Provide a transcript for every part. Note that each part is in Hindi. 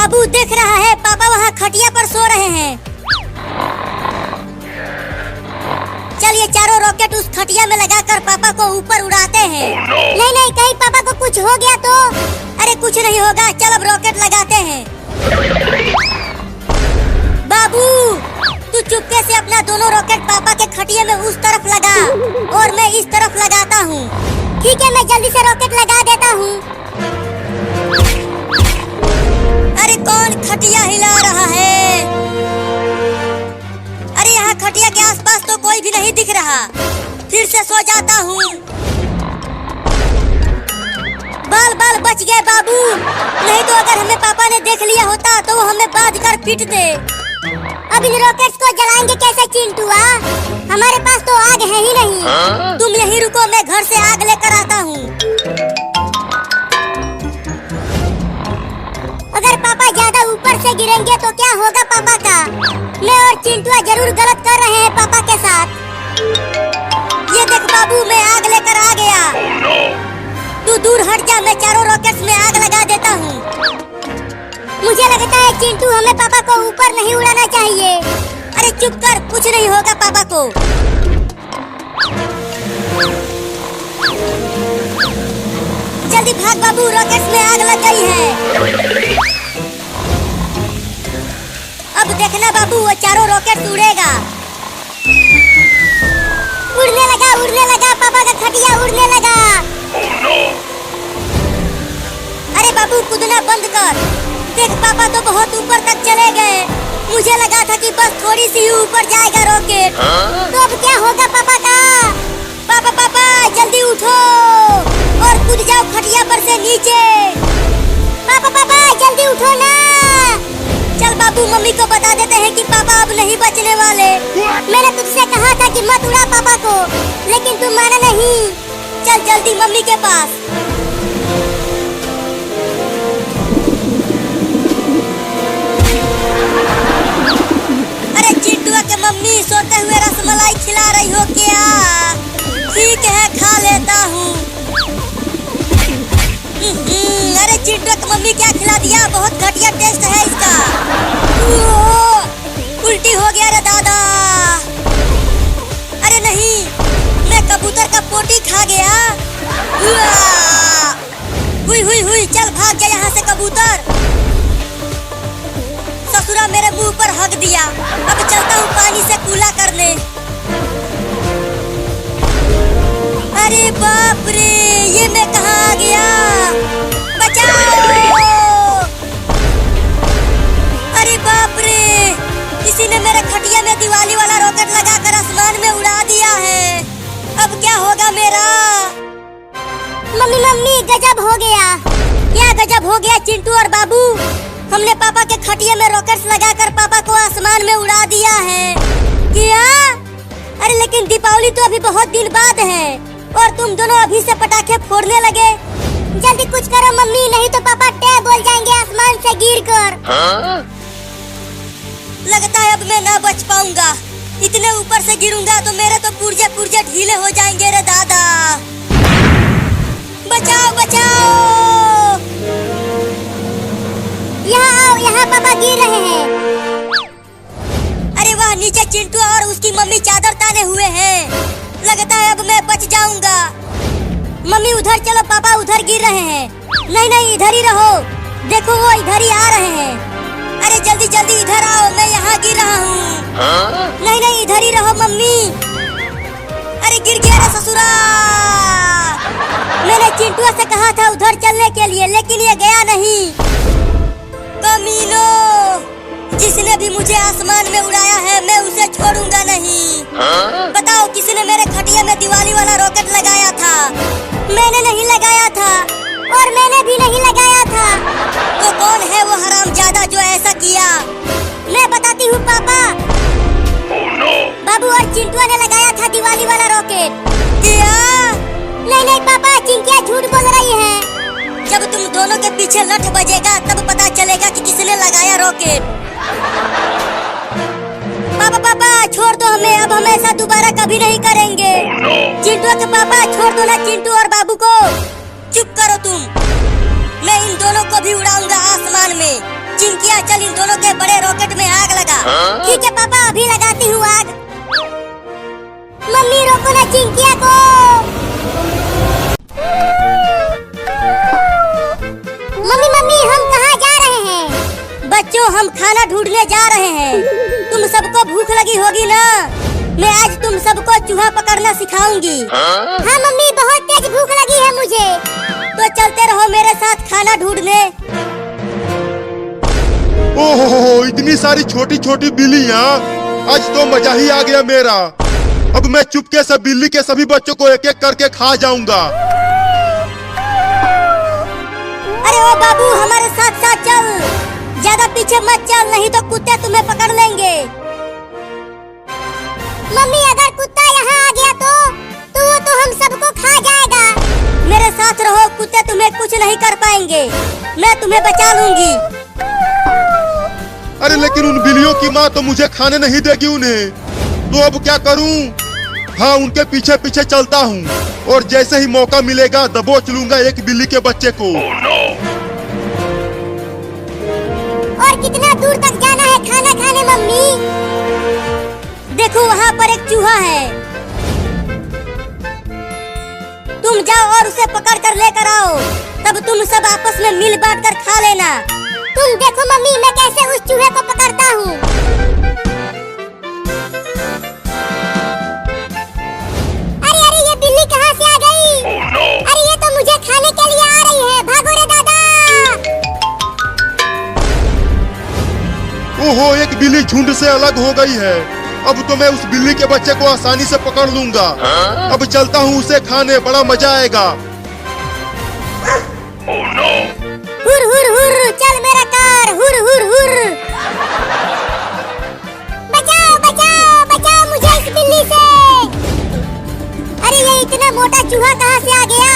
बाबू देख रहा है, पापा वहाँ खटिया पर सो रहे हैं। चल ये चारों रॉकेट उस खटिया में लगाकर पापा को ऊपर उड़ाते हैं। नहीं नहीं, कहीं पापा को कुछ हो गया तो? अरे कुछ नहीं होगा, चल अब रॉकेट लगाते हैं। बाबू तू चुपके से अपना दोनों रॉकेट पापा के खटिया में उस तरफ लगा और मैं इस तरफ लगाता हूँ। ठीक है, मैं जल्दी से रॉकेट लगा देता हूँ। अरे कौन खटिया हिला रहा है? अरे यहाँ खटिया के आसपास तो कोई भी नहीं दिख रहा। फिर से सो जाता हूँ। बाल बाल बच गए बाबू, नहीं तो अगर हमें पापा ने देख लिया होता तो वो हमें बांध कर पीटते। अब इन रॉकेट्स को जलाएंगे कैसे चिंटू? हमारे पास तो आग है ही नहीं। तुम यहीं रुको, मैं घर से आग लेकर आता हूँ। अगर पापा ज्यादा ऊपर से गिरेंगे तो क्या होगा पापा का? मैं और चिंटू जरूर गलत कर रहे हैं पापा के साथ। ये देख बाबू, मैं आग लेकर आ गया। तू दूर हट जा, मैं चारों रॉकेट्स में आग लगा देता हूँ। मुझे लगता है चिंटू हमें पापा को ऊपर नहीं उड़ाना चाहिए। अरे चुप कर, कुछ नहीं होगा पापा को। जल्दी भाग बाबू, रॉकेट्स में आग लग गई है। अब देखना बाबू, वो चारों रॉकेट उड़ेगा। उड़ने लगा, पापा का खटिया उड़ने लगा। अरे बाबू कूदना बंद कर। देख पापा तो बहुत ऊपर तक चले गए। मुझे लगा था कि बस थोड़ी सी ही ऊपर जाएगा रॉकेट। तो अब क्या होगा पापा का? पापा पापा जल्दी उठो और कूद जाओ खटिया पर से नीचे। पापा पापा जल्दी उठो ना। चल बाबू, मम्मी को बता देते हैं कि पापा अब नहीं बचने वाले। मैंने तुझसे कहा था कि मत उड़ा पापा को, लेकिन तुम माना नहीं। चल जल्दी मम्मी के पास। अरे चिंटू के मम्मी, सोते हुए रसमलाई खिला रही हो क्या? ठीक है, खा लेता हूँ। अरे चिंटू की मम्मी क्या खिला दिया? बहुत घटिया टेस्ट है इसका। उल्टी हो गया रे दादा। अरे नहीं, मैं कबूतर का पोटी खा गया। हुई हुई हुई, चल भाग जा यहाँ से कबूतर। ससुरा मेरे मुंह पर हक दिया। अब चलता हूँ पानी से कूला करने। अरे बाप रे, ये मैं कहाँ आ गया? बचाओ! अरे बाप रे, किसी ने मेरे खटिया में दिवाली वाला रॉकेट लगाकर आसमान में उड़ा दिया है। अब क्या होगा मेरा? मम्मी मम्मी, गजब हो गया। क्या गजब हो गया चिंटू और बाबू? हमने पापा के खटिया में रॉकेट्स लगाकर पापा को आसमान में उड़ा दिया है। क्या? अरे लेकिन दीपावली तो अभी बहुत दिन बाद है और तुम दोनों अभी से पटाखे फोड़ने लगे। जल्दी कुछ करो मम्मी, नहीं तो पापा टे बोल जाएंगे आसमान से गिरकर। लगता है अब मैं ना बच पाऊंगा। इतने ऊपर से गिरूंगा तो मेरे तो पुर्जे पुर्जे ढीले हो जाएंगे रे दादा। बचाओ बचाओ! यहाँ आओ, यहाँ पापा गिर रहे हैं। अरे वाह, नीचे चिंटू और उसकी मम्मी चादर ताने हुए हैं। लगता है अब मैं बच जाऊंगा। मम्मी उधर चलो, पापा उधर गिर रहे हैं। नहीं नहीं, इधर ही रहो। देखो वो इधर ही आ रहे हैं। अरे जल्दी जल्दी इधर आओ, मैं यहाँ गिर रहा हूँ। नहीं नहीं, इधर ही रहो मम्मी। अरे गिर गया रे ससुरा। मैंने चिंटू से कहा था उधर चलने के लिए, लेकिन ये गया नहीं। कमीनो, जिसने भी मुझे आसमान में उड़ाया है मैं उसे छोड़ूंगा नहीं। बताओ किसने मेरे खटिया में दिवाली वाला रॉकेट लगाया था? मैंने नहीं लगाया था, और मैंने भी नहीं लगाया था। तो कौन है वो हरामजादा जो ऐसा किया? मैं बताती हूँ पापा। बाबू और चिंटू ने लगाया था दिवाली वाला रॉकेट। क्या? नहीं नहीं पापा, चिंकिया झूठ बोल रही है। जब तुम दोनों के पीछे लठ बजेगा तब पता चलेगा कि किसने लगाया रॉकेट। पापा पापा छोड़ दो हमें, अब हम ऐसा दोबारा कभी नहीं करेंगे। चिंटू के पापा छोड़ दो ना चिंटू और बाबू को। चुप करो तुम, मैं इन दोनों को भी उड़ाऊंगा आसमान में। चिंकी चल इन दोनों के बड़े रॉकेट में आग लगा। ठीक है पापा, अभी लगाती हूँ आग। मम्मी रोको ना चिंकिया को। मम्मी मम्मी हम कहाँ जा रहे हैं? बच्चों हम खाना ढूंढने जा रहे हैं। तुम सबको भूख लगी होगी ना? मैं आज तुम सबको चूहा पकड़ना सिखाऊंगी। हाँ मम्मी, बहुत तेज भूख लगी है मुझे। तो चलते रहो मेरे साथ खाना ढूंढने। ओहो, इतनी सारी छोटी छोटी बिल्लियाँ, आज तो मजा ही आ गया मेरा। अब मैं चुपके से बिल्ली के सभी बच्चों को एक एक करके खा जाऊंगा। अरे ओ बाबू, हमारे साथ साथ चल, ज्यादा पीछे मत चल, नहीं तो कुत्ते तुम्हें पकड़ लेंगे। मम्मी अगर कुत्ता यहाँ आ गया तो वो तो हम सबको खा जाएगा। मेरे साथ रहो, कुत्ते तुम्हें कुछ नहीं कर पाएंगे, मैं तुम्हें बचा लूंगी। अरे लेकिन उन बिल्लियों की माँ तो मुझे खाने नहीं देगी उन्हें, तो अब क्या करूं? हाँ, उनके पीछे पीछे चलता हूँ और जैसे ही मौका मिलेगा दबोच लूंगा एक बिल्ली के बच्चे को। और कितना दूर तक जाना है खाना खाने मम्मी? देखो वहाँ पर एक चूहा है, तुम जाओ और उसे पकड़ कर लेकर आओ, तब तुम सब आपस में मिल बांट कर खा लेना। तुम देखो मम्मी, मैं कैसे उस चूहे को पकड़ता हूँ। अरे अरे, ये बिल्ली कहाँ से आ गई? अरे ये तो मुझे खाने के लिए आ रही है, भागो रे दादा। ओहो, एक बिल्ली झुंड से अलग हो गई है। अब तो मैं उस बिल्ली के बच्चे को आसानी से पकड़ लूंगा। अब चलता हूँ उसे खाने, बड़ा मजा आएगा। हुर हुर हुर, चल मेरा कार, हुर हुर हुर। बचाओ बचाओ बचाओ मुझे इस बिल्ली से। अरे ये इतना मोटा चूहा कहाँ से आ गया?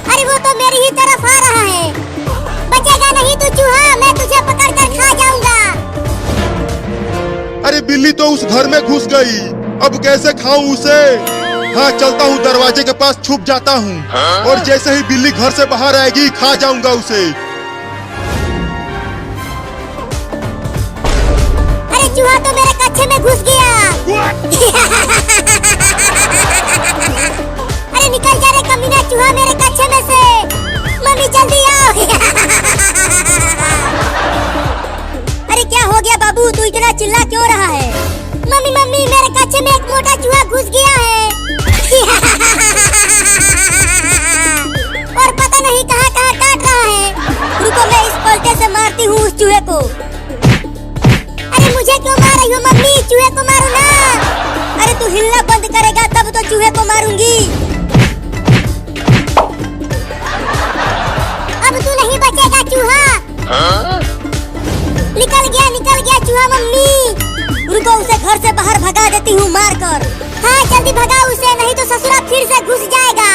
अरे वो तो मेरी ही तरफ आ रहा है। बचेगा नहीं तू चूहा, मैं तुझे पकड़ कर खा जाऊंगा। अरे बिल्ली तो उस घर में घुस गई, अब कैसे खाऊं उसे? हाँ, चलता हूँ दरवाजे के पास छुप जाता हूँ और जैसे ही बिल्ली घर से बाहर आएगी खा जाऊंगा उसे। अरे चूहा तो मेरे कच्चे में घुस गया। अरे निकल जा रे कमीना चूहा मेरे कच्चे में से। मम्मी जल्दी आओ। अरे क्या हो गया बाबू, तू इतना चिल्ला क्यों रहा है? मम्मी मम्मी, मेरे कच्चे में एक मोटा चूहा घुस गया है। और पता नहीं कहाँ कहाँ काट रहा है। रुको, मैं इस पलटे से मारती हूँ उस चूहे को। अरे मुझे क्यों मार रही हो मम्मी? चूहे को मारो ना। अरे तू हिलना बंद करेगा तब तो चूहे को मारूंगी। अब तू नहीं बचेगा चूहा। निकल गया चूहा मम्मी। रुको, उसे घर से बाहर भगा देती हूँ मार कर। हाँ जल्दी भगाओ उसे, नहीं तो ससुरा फिर से घुस जाएगा।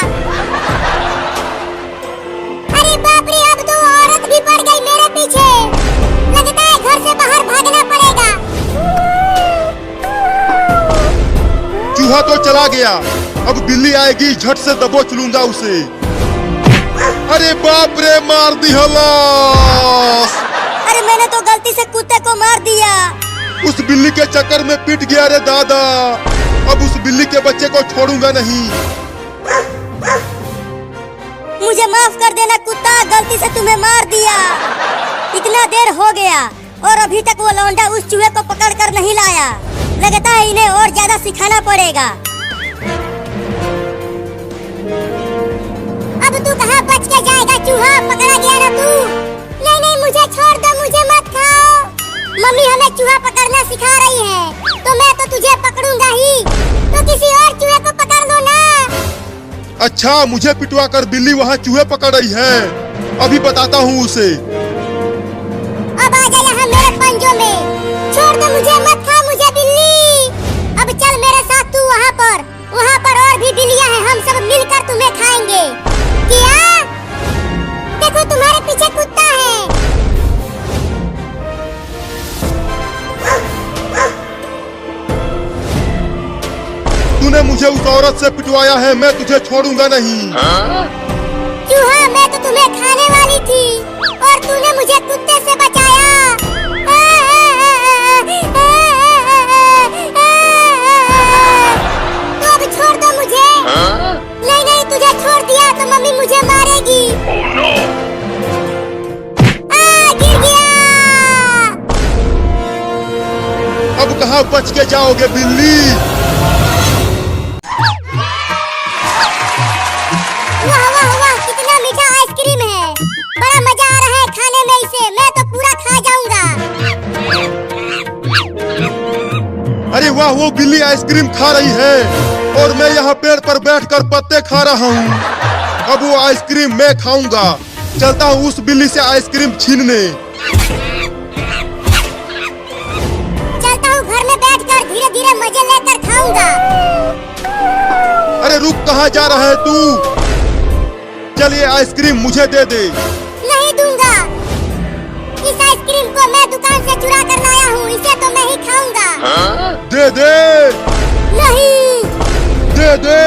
अरे बाप रे, अब तो औरत भी पड़ गई मेरे पीछे। लगता है घर से बाहर भागना पड़ेगा। चूहा तो चला गया, अब बिल्ली आएगी, झट से दबोच लूंगा उसे। अरे बाप रे, मार दी हलास। अरे मैंने तो गलती से कुत्ते को मार दिया। उस बिल्ली के चक्कर में पिट गया रे दादा। अब उस बिल्ली के बच्चे को छोड़ूंगा नहीं। मुझे माफ कर देना कुत्ता, गलती से तुम्हें मार दिया। इतना देर हो गया और अभी तक वो लौंडा उस चूहे को पकड़ कर नहीं लाया। लगता है इन्हें और ज्यादा सिखाना पड़ेगा। अब तू कहाँ बच के जाएगा चूहा, पकड़ा गया ना तू। नहीं नहीं, मुझे छोड़ दो, मुझे मत खाओ। मम्मी हमें चूहा पकड़ना सिखा रही है, तो मैं तो तुझे पकड़ूंगा ही। तो किसी और चूहे को पकड़ लो ना। अच्छा, मुझे पिटवा कर बिल्ली वहाँ चूहे पकड़ रही है, अभी बताता हूँ उसे। अब आ जा यहाँ मेरे पंजों में। छोड़ दो मुझे, मत खा मुझे बिल्ली। अब चल मेरे साथ तू वहाँ पर और भी बिल्लियाँ हैं, हम सब मिलकर तुम्हें खाएंगे। क्या? देखो तुम्हारे पीछे कुत्ता है। तूने मुझे उस औरत से पिटवाया है, मैं तुझे छोड़ूंगा नहीं। चूहा, मैं तो तुम्हें खाने वाली थी और तूने मुझे कुत्ते से बचा कहाँ बच के जाओगे बिल्ली? वाह वाह वाह, कितना मीठा आइसक्रीम है। बड़ा मजा आ रहा है खाने में इसे। मैं तो पूरा खा जाऊंगा। अरे वाह, वो बिल्ली आइसक्रीम खा रही है और मैं यहाँ पेड़ पर बैठकर पत्ते खा रहा हूँ। अब वो आइसक्रीम मैं खाऊंगा। चलता हूँ उस बिल्ली से आइसक्रीम छीनने। चलता हूँ घर में बैठकर धीरे धीरे मजे लेकर खाऊंगा। अरे रुक, कहाँ जा रहा है तू? चलिए आइसक्रीम मुझे दे दे। नहीं दूंगा। इस आइसक्रीम को मैं दुकान से चुरा कर लाया हूँ। इसे तो मैं ही खाऊंगा। दे दे। नहीं। दे दे।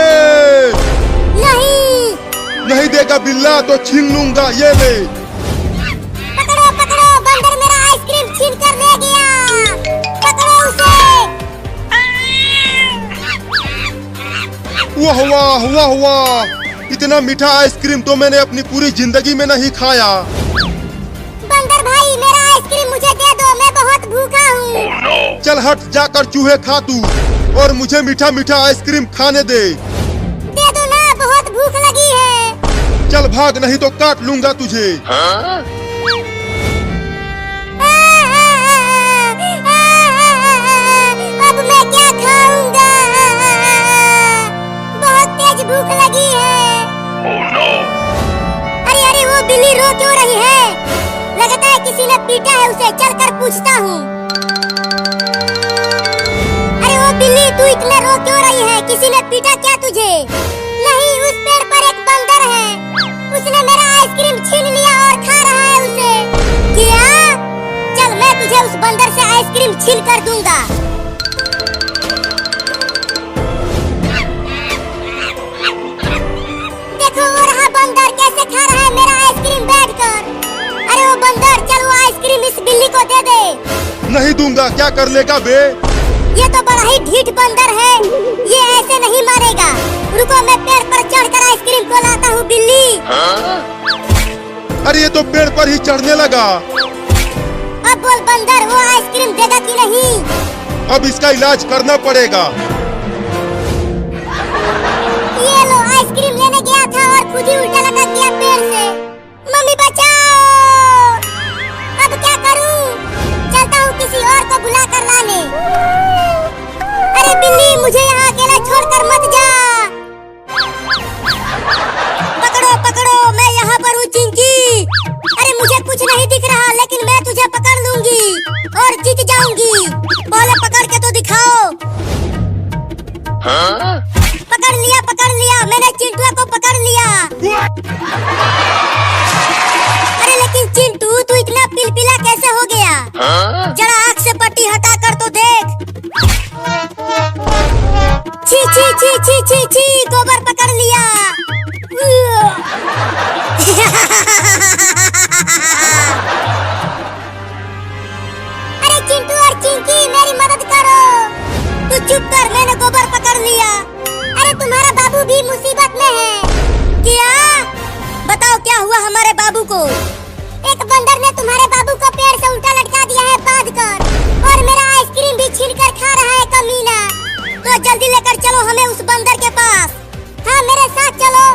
नहीं। नहीं देगा बिल्ला तो छीन लूंगा। ये ले। पकड़ो पकड़ो, बंदर मेरा आइसक्रीम छीन कर ले गया। पकड़ो उसे। वाह वाह वाह वाह, इतना मीठा आइसक्रीम तो मैंने अपनी पूरी जिंदगी में नहीं खाया। बंदर भाई, मेरा आइसक्रीम मुझे दे दो। मैं बहुत भूखा हूँ। चल हट, जाकर चूहे खा तू और मुझे मीठा मीठा आइसक्रीम खाने दे। दे दो ना, बहुत भूख लगी है। चल भाग, नहीं तो काट लूंगा तुझे। अब मैं क्या खाऊंगा? बहुत तेज भूख लगी है। अरे अरे, वो बिल्ली रो क्यों रही है? लगता है किसी ने पीटा है उसे। चलकर पूछता हूँ। अरे वो बिल्ली, तू इतना रो क्यों रही है? किसी ने पीटा क्या तुझे? नहीं, उस पेड़ पर एक बंदर है। उसने मेरा आइसक्रीम छीन लिया और खा रहा है उसे। क्या? चल, मैं तुझे उस बंदर से आइसक्रीम छीन कर दूंगा। देखो वो रहा बंदर, कैसे खा रहा है मेरा आइसक्रीम बैठकर। अरे वो बंदर, चल वो आइसक्रीम इस बिल्ली को दे दे। नहीं दूंगा। क्या कर लेगा बे? ये तो बड़ा ही ढीठ बंदर है। ये ऐसे नहीं मारेगा। रुको, मैं पेड़ पर चढ़कर आइसक्रीम को लाता हूँ बिल्ली। अरे ये तो पेड़ पर ही चढ़ने लगा। अब बोल बंदर, वो आइसक्रीम देगा कि नहीं? अब इसका इलाज करना पड़ेगा। ये लो, आइसक्रीम लेने गया था और खुद ही उल्टा लटक गया पेड़ से। मम्मी बचाओ। अब क्या करूं? चलता हूँ किसी और को बुला कर लाने। अरे बिल्ली, मुझे यहाँ अकेला छोड़कर मत जा। पकड़ो पकड़ो, मैं यहाँ पर हूँ चिंकी। अरे मुझे कुछ नहीं दिख रहा, लेकिन मैं तुझे पकड़ लूंगी और जीत जाऊंगी। पहले पकड़ के तो दिखाओ। पकड़ लिया, मैंने चिंटुआ को पकड़ लिया। अरे लेकिन चिंटू, तू इतना पिलपिला कैसे हो गया? जरा आँख से पट्टी हटा कर तो देख। छी छी छी छी छी छी, गोबर पकड़ लिया। अरे चिंटू और चिंकी, मेरी मदद करो। तू चुप कर, मैंने गोबर पकड़ लिया। अरे तुम्हारा बाबू भी मुसीबत में है। क्या? बताओ क्या हुआ हमारे बाबू को? एक बंदर ने तुम्हारे बाबू को पेड़ से उल्टा लटका दिया है बांध कर, और मेरा आइसक्रीम भी छीन कर खा रहा है कमीना। तो जल्दी लेकर चलो हमें उस बंदर के पास। हाँ, मेरे साथ चलो।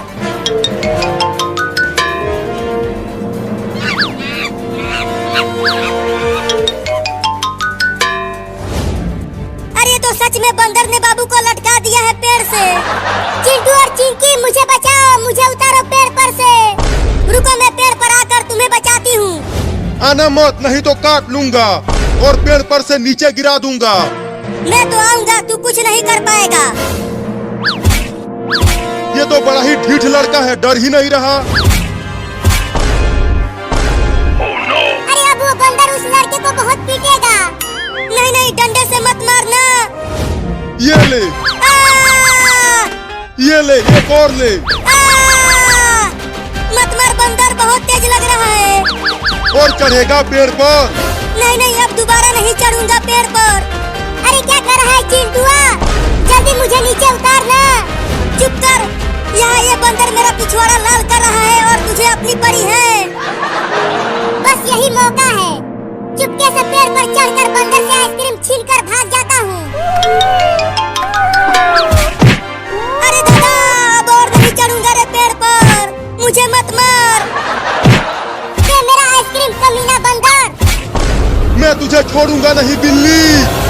अरे तो सच में बंदर ने बाबू को लटका दिया है पेड़ से। चिंटू और चिंकी, मुझे बचाओ। मुझे उतारो पेड़ पर से। रुको, मैं पेड़ पर आकर तुम्हें बचाती हूँ। आना मत, नहीं तो काट लूंगा और पेड़ पर से नीचे गिरा दूंगा। मैं तो आऊंगा, तू कुछ नहीं कर पाएगा। ये तो बड़ा ही ढीठ लड़का है, डर ही नहीं रहा। अरे अब वो बंदर उस लड़के को बहुत पीटेगा। नहीं नहीं, डंडे से मत मारना। ये ले। ये ले, एक और ले। मत मार बंदर, बहुत तेज लग रहा है। और चढ़ेगा पेड़ पर? नहीं नहीं, अब दोबारा नहीं चढ़ूंगा पेड़ पर। अरे क्या कर रहा है चिंटुआ? जल्दी मुझे नीचे उतारना। चुप कर, यहाँ ये बंदर मेरा पिछवाड़ा लाल कर रहा है और तुझे अपनी परी है। बस यही मौका है। चुपके से पेड़ पर चढ़कर बंदर से आइसक्रीम छीनकर भाग जाता तुझे छोड़ूंगा नहीं बिल्ली।